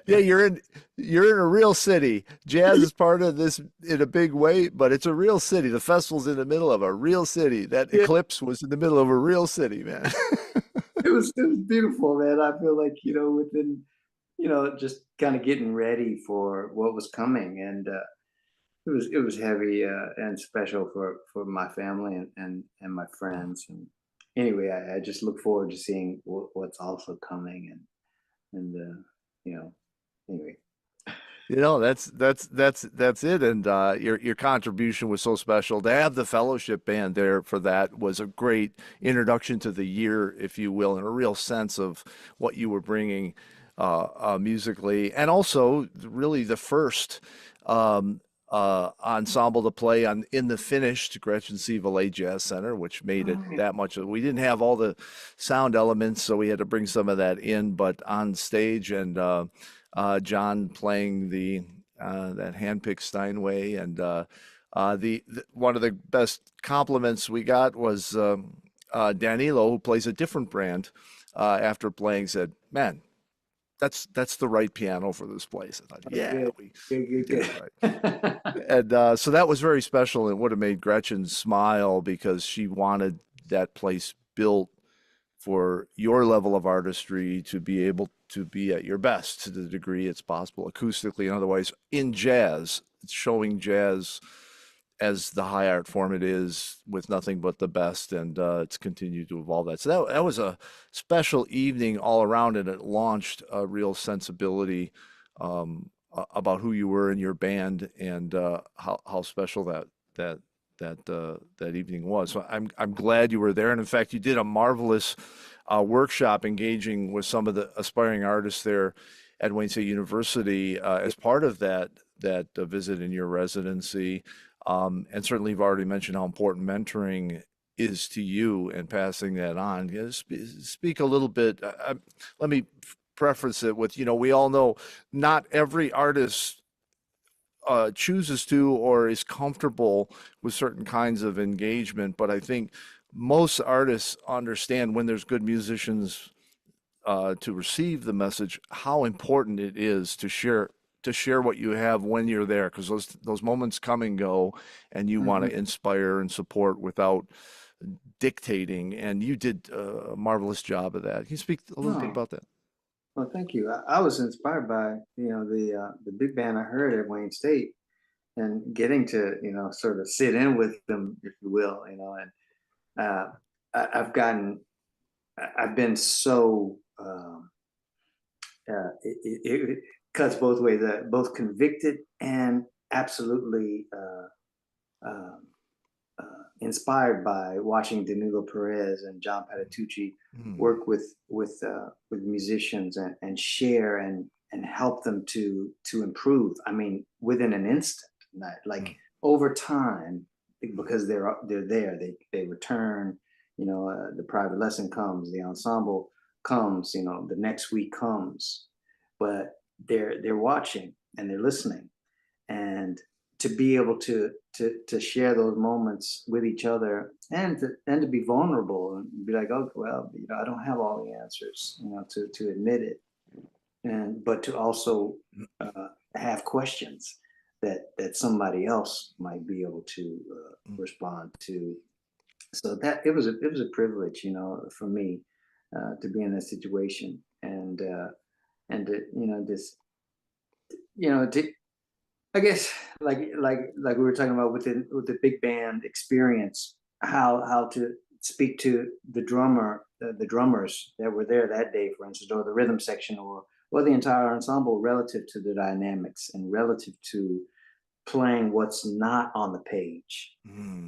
Yeah, you're in a real city. Jazz is part of this in a big way, but it's a real city. The festival's in the middle of a real city. That yeah, eclipse was in the middle of a real city, man. it was beautiful, man. I feel like, within, just kind of getting ready for what was coming, and it was heavy and special for my family and my friends. And anyway, I just look forward to seeing what's also coming, and anyway. That's it. And your contribution was so special. To have the fellowship band there for that was a great introduction to the year, if you will, and a real sense of what you were bringing musically, and also really the first ensemble to play on in the finished Gretchen C. Valet Jazz Center, which made it Oh, that much. We didn't have all the sound elements, so we had to bring some of that in, but on stage and. John playing the that handpicked Steinway, and the one of the best compliments we got was Danilo, who plays a different brand. After playing, said, "Man, that's the right piano for this place." I thought, "Yeah, good, we good, did good, it right." good. And so that was very special, and would have made Gretchen smile because she wanted that place built for your level of artistry to be able to be at your best to the degree it's possible, acoustically and otherwise, in jazz, showing jazz as the high art form it is, with nothing but the best, and it's continued to evolve that. So that was a special evening all around, and it launched a real sensibility about who you were in your band, and how special that that evening was. So I'm glad you were there, and in fact, you did a marvelous workshop engaging with some of the aspiring artists there at Wayne State University as part of that visit in your residency. And certainly, you've already mentioned how important mentoring is to you and passing that on. Speak a little bit. Let me preface it with, we all know not every artist chooses to or is comfortable with certain kinds of engagement, but I think most artists understand when there's good musicians to receive the message, how important it is to share what you have when you're there, because those moments come and go, and you want Mhm. to inspire and support without dictating. And you did a marvelous job of that. Can you speak a little bit Oh, about that? well, thank you. I was inspired by, the big band I heard at Wayne State, and getting to, sort of sit in with them, if you will, and uh, I've gotten, I've been so it cuts both ways. Both convicted and absolutely um, inspired by watching Danilo Perez and John Patitucci Mm, work with musicians and share and help them to improve. I mean, within an instant, not like mm, over time, mm, because they're there. They return. You know, the private lesson comes, the ensemble comes. You know, the next week comes, but they're watching and they're listening, and to be able to share those moments with each other, and to be vulnerable and be like, oh well, you know, I don't have all the answers, you know, to admit it, and but to also have questions that somebody else might be able to mm. respond to. So that it was a privilege, you know, for me to be in that situation, and to, you know, just, you know, to, I guess, like we were talking about with the big band experience, how to speak to the drummer, the drummers that were there that day, for instance, or the rhythm section, or the entire ensemble, relative to the dynamics and relative to playing what's not on the page,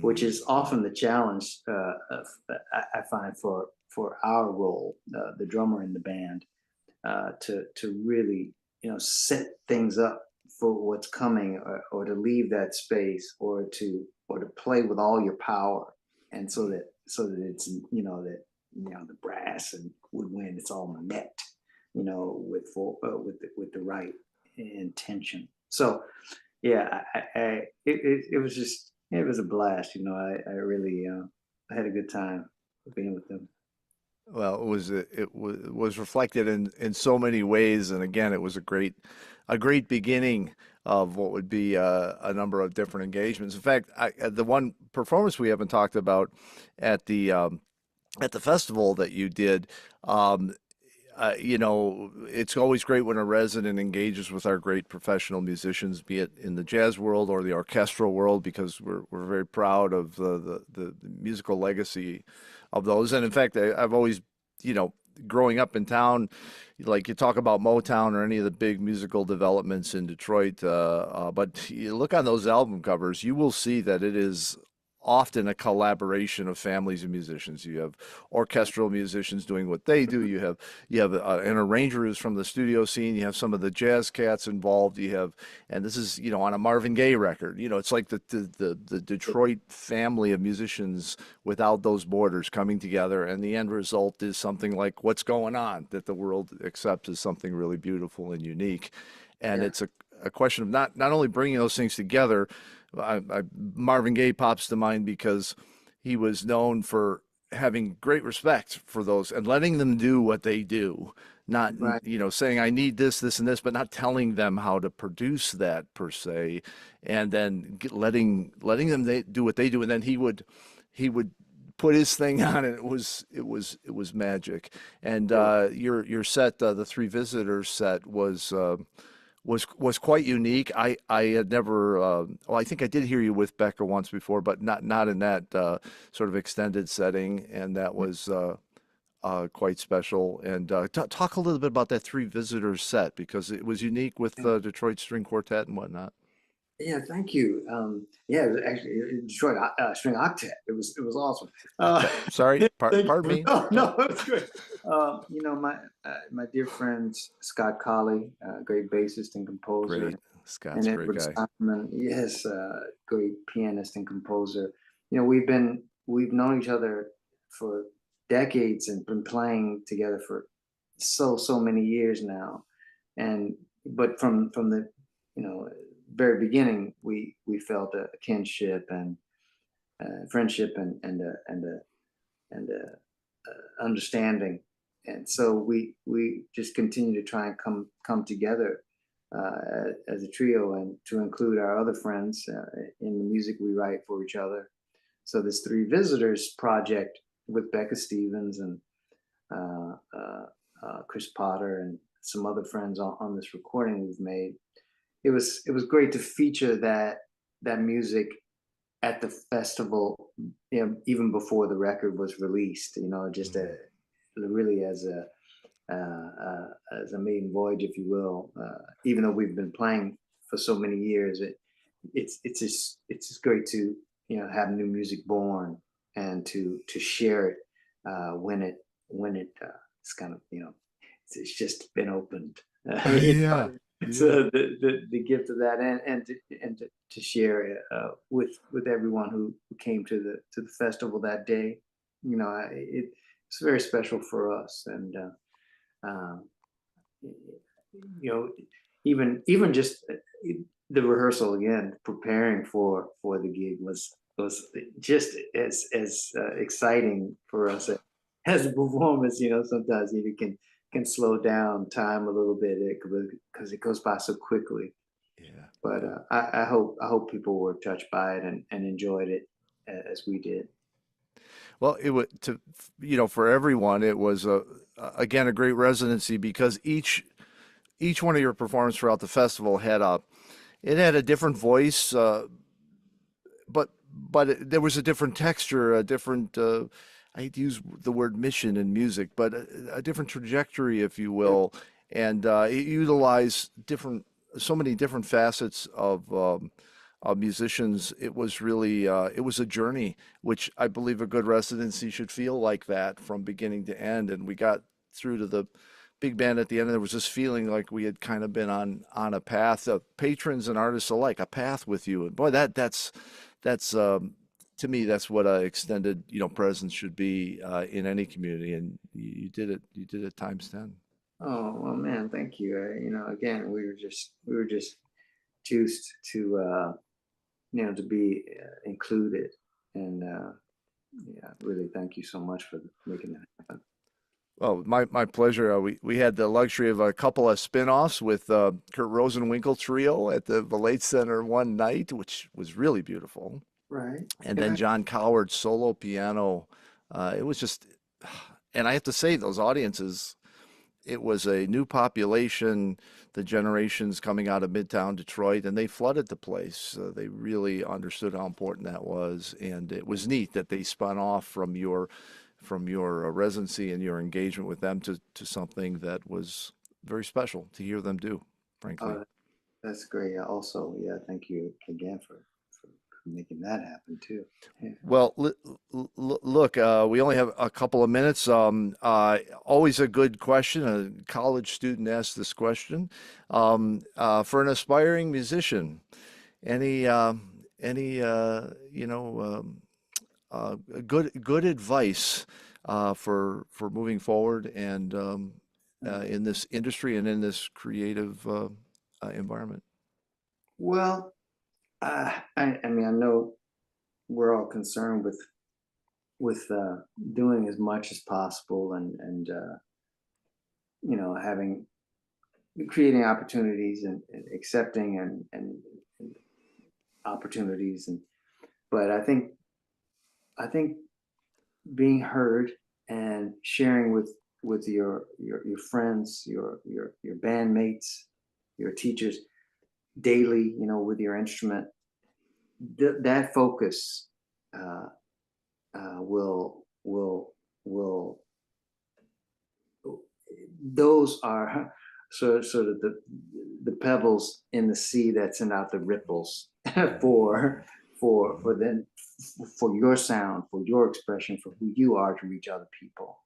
which Mm. is often the challenge, I find, for our role, the drummer in the band, to really, you know, set things up for what's coming, or to leave that space, or to play with all your power, and so that it's, you know, that, you know, the brass and woodwind, it's all met, you know, with the right intention. So yeah, it was just, it was a blast, you know. I really I had a good time being with them. Well, it was reflected in so many ways, and again, it was a great beginning of what would be a number of different engagements. In fact, the one performance we haven't talked about at the festival that you did, um, you know, it's always great when a resident engages with our great professional musicians, be it in the jazz world or the orchestral world, because we're very proud of the musical legacy of those. And in fact, I've always, you know, growing up in town, like you talk about Motown or any of the big musical developments in Detroit, but you look on those album covers, you will see that it is often a collaboration of families of musicians. You have orchestral musicians doing what they do. You have an arranger who's from the studio scene. You have some of the jazz cats involved. And this is, you know, on a Marvin Gaye record. You know, it's like the Detroit family of musicians without those borders coming together, and the end result is something like What's Going On, that the world accepts as something really beautiful and unique. And Yeah, it's a question of not only bringing those things together. Marvin Gaye pops to mind because he was known for having great respect for those and letting them do what they do, not, right. you know, saying I need this and this, but not telling them how to produce that per se, and then letting them do what they do, and then he would put his thing on, and it was magic. And It your set, the Three Visitors set, was quite unique. I had never, well, I think I did hear you with Becca once before, but not in that sort of extended setting, and that was quite special. And talk a little bit about that Three Visitors set, because it was unique with Yeah, Detroit String Quartet and whatnot. yeah, thank you. Yeah, it was actually Detroit String Octet. It was awesome. Sorry, Thank pardon you. me. No, no, it was good. You know, my dear friend Scott Colley, great bassist and composer, Great, Scott's and a great Edward guy. Simon, yes, great pianist and composer. You know, we've known each other for decades and been playing together for so many years now, and but from the, you know, very beginning, we felt a kinship and friendship and understanding, and so we just continue to try and come together as a trio, and to include our other friends in the music we write for each other. So this Three Visitors project with Becca Stevens and uh, uh, Chris Potter and some other friends on this recording we've made. It was great to feature that music at the festival, you know, even before the record was released. You know, just Mm. really as as a maiden voyage, if you will. Even though we've been playing for so many years, it's just great to have new music born and to share it when it's kind of it's just been opened. Yeah, It's yeah. the gift of that, and to share it with everyone who came to the festival that day. It's very special for us, and um, you know, even just the rehearsal again, preparing for the gig was just as exciting for us as a performance. Sometimes you can slow down time a little bit because it goes by so quickly. Yeah. But I hope people were touched by it and enjoyed it as we did. Well, it would to for everyone, it was again a great residency because each one of your performances throughout the festival had a different voice, there was a different texture, a different I hate to use the word mission in music, but a different trajectory, if you will, and it utilized so many different facets of musicians. It was really it was a journey, which I believe a good residency should feel like that from beginning to end. And we got through to the big band at the end, and there was this feeling like we had kind of been on a path of patrons and artists alike, a path with you. And boy, that's to me, that's what a extended presence should be in any community. And you did it times 10. Oh well, man, thank you. Again, we were just juiced to be included, and yeah, really, thank you so much for making that happen. Well, my pleasure. We had the luxury of a couple of spin-offs with Kurt Rosenwinkel Trio at the Late Center one night, which was really beautiful. Right. And then Yeah. John Coward's solo piano. It was just, and I have to say, those audiences, it was a new population, the generations coming out of Midtown Detroit, and they flooded the place. They really understood how important that was, and it was neat that they spun off from your residency and your engagement with them to something that was very special to hear them do, frankly. Oh, that's great. Also, yeah, thank you again for making that happen too. Yeah. Well, look, we only have a couple of minutes. Always a good question. A college student asked this question. For an aspiring musician, any good advice for moving forward and in this industry and in this creative environment? Well, I mean, I know we're all concerned with doing as much as possible and having creating opportunities and accepting and opportunities but I think being heard and sharing with your friends, your bandmates, your teachers daily, with your instrument, that focus uh, will those are sort of the pebbles in the sea that send out the ripples for them, for your sound, for your expression, for who you are to reach other people.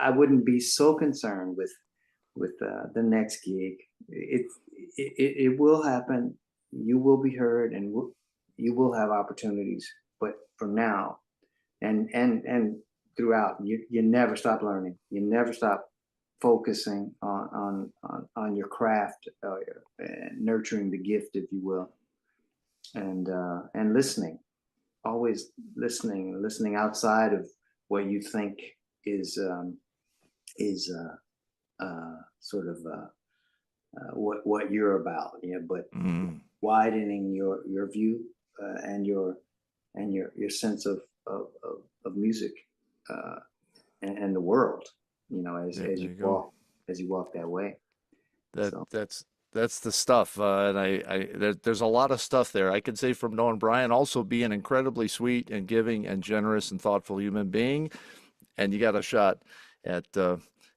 I wouldn't be so concerned with the next gig. It will happen. You will be heard, and you will have opportunities. But for now, and throughout, you never stop learning. You never stop focusing on your craft, and nurturing the gift, if you will, and listening, always listening outside of what you think is sort of what you're about, but Mm. widening your view, and your sense of music, uh, and the world, as There, as there you you go. walk that way. That So that's the stuff, and there's a lot of stuff there. I could say from knowing Brian, also be an incredibly sweet and giving and generous and thoughtful human being, and you got a shot at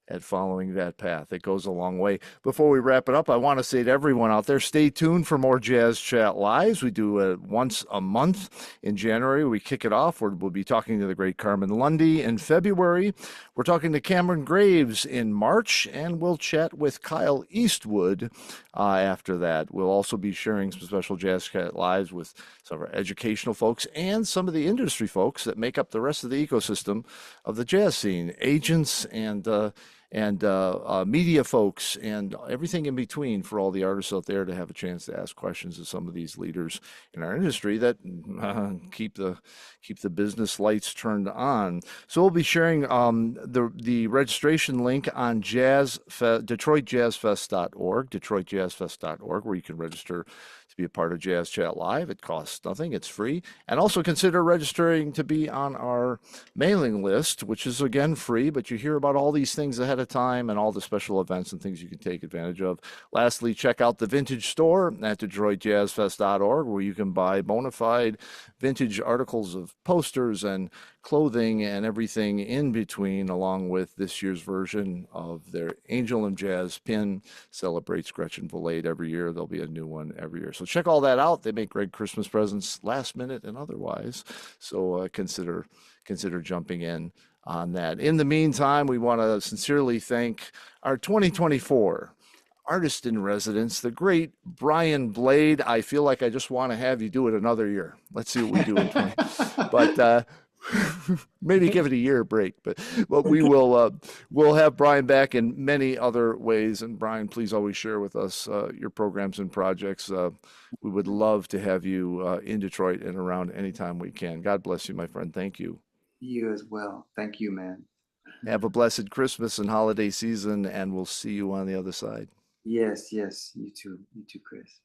at following that path. It goes a long way. Before we wrap it up, I want to say to everyone out there, stay tuned for more Jazz Chat Lives. We do it once a month. In January, we kick it off. We'll be talking to the great Carmen Lundy. In February, we're talking to Cameron Graves in March, and we'll chat with Kyle Eastwood after that. We'll also be sharing some special Jazz Chat Lives with some of our educational folks and some of the industry folks that make up the rest of the ecosystem of the jazz scene, agents and media folks and everything in between, for all the artists out there to have a chance to ask questions of some of these leaders in our industry that keep the business lights turned on. So we'll be sharing the registration link on DetroitJazzFest.org, DetroitJazzFest.org, where you can register to be a part of Jazz Chat Live. It costs nothing, it's free. And also consider registering to be on our mailing list, which is again free, but you hear about all these things ahead of time and all the special events and things you can take advantage of. Lastly, check out the Vintage Store at DetroitJazzFest.org, where you can buy bona fide vintage articles of posters and clothing and everything in between, along with this year's version of their Angel and Jazz pin. Celebrates Gretchen Vollade every year. There'll be a new one every year. So check all that out. They make great Christmas presents last minute and otherwise. So consider jumping in on that. In the meantime, we want to sincerely thank our 2024 artist in residence, the great Brian Blade. I feel like I just want to have you do it another year. Let's see what we do in 20. But maybe give it a year break. But we will we'll have Brian back in many other ways. And Brian, please always share with us your programs and projects. We would love to have you in Detroit and around anytime we can. God bless you, my friend. Thank you. You as well. Thank you, man. Have a blessed Christmas and holiday season, and we'll see you on the other side. Yes, yes. You too. You too, Chris.